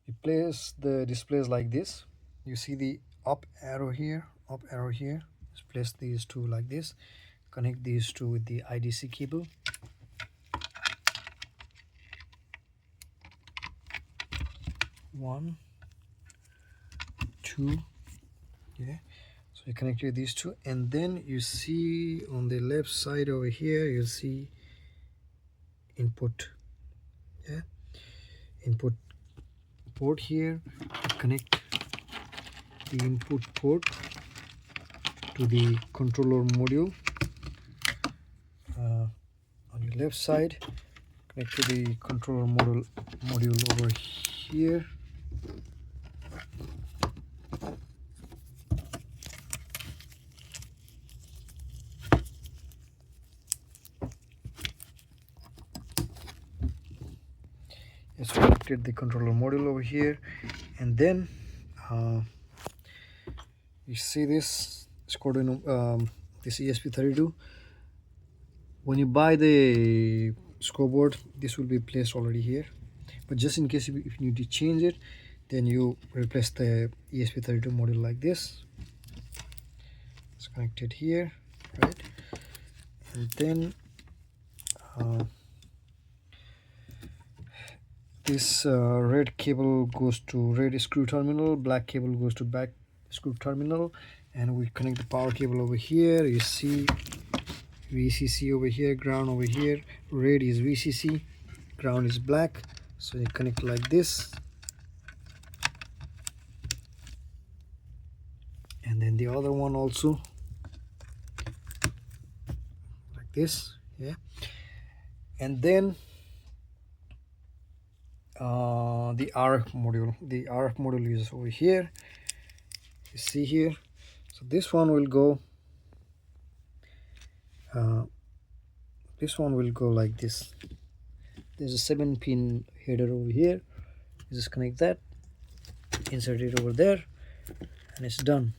You place the displays like this. You see the up arrow here, just place these two like this, connect these two with the IDC cable. One, two, yeah. So you connected these two, and then you see on the left side over here, you'll see input, yeah, input port here. Connect the input port to the controller module. On your left side, connect to the controller module over here. Yes, connected the controller module over here, and then you see this this ESP32. When you buy the scoreboard, this will be placed already here, but just in case if you need to change it, then you replace the ESP32 module like this. It's connected here, right? And then this red cable goes to red screw terminal, black cable goes to black screw terminal, and we connect the power cable over here. You see VCC over here, ground over here. Red is VCC, ground is black, so you connect like this, and then the other one also like this, yeah. And then the RF module is over here, you see here. So this one will go like this. There's a 7-pin header over here. You just connect that, insert it over there, and it's done.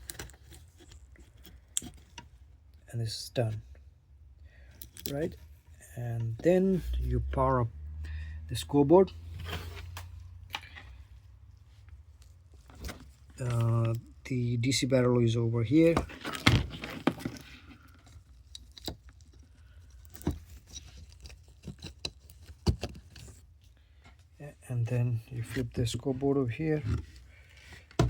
And this is done, right? And then you power up the scoreboard. The DC barrel is over here. And then you flip the scoreboard over here. So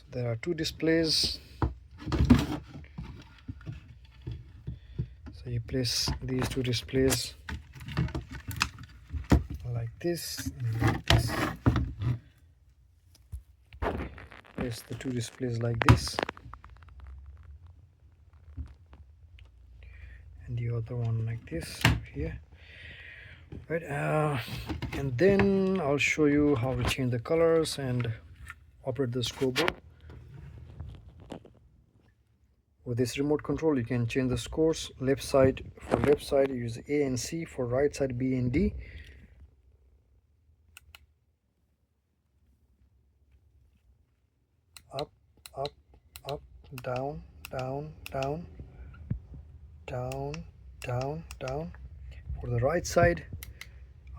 there are two displays. So you place these two displays like this and like this. Place the two displays like this, and the other one like this over here, right? And then I'll show you how to change the colors and operate the scoreboard. With this remote control, you can change the scores. Left side, for left side use A and C, for right side B and D. Up, up, up, down, down, down, down, down, down. For the right side,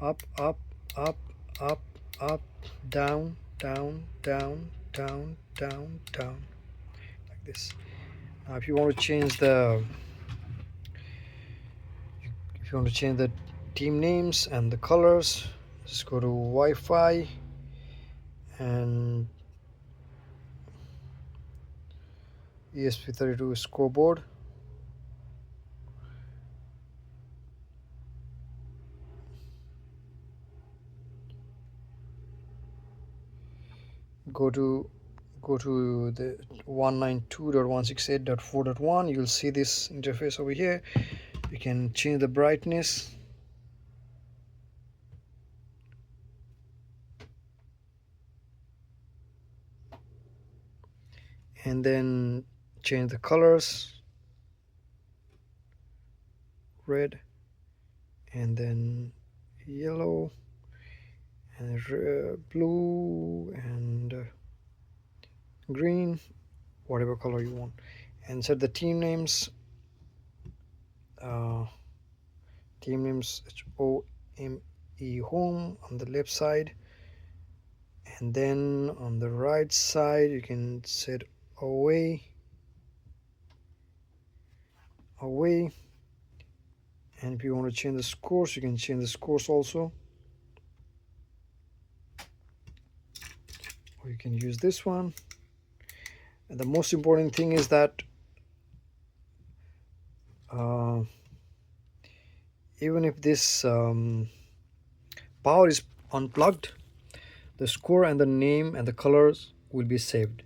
up, up, up, up, up, down, down, down, down, down, down, like this. Now if you want to change the team names and the colors, just go to Wi-Fi and ESP32 scoreboard. Go to the 192.168.4.1. You'll see this interface over here. You can change the brightness, and then change the colors, red, and then yellow, and blue, and green, whatever color you want, and set the team names. Team names OME home on the left side, and then on the right side you can set away, and if you want to change the scores, you can change the scores also, or you can use this one. And the most important thing is that even if this power is unplugged, the score and the name and the colors will be saved.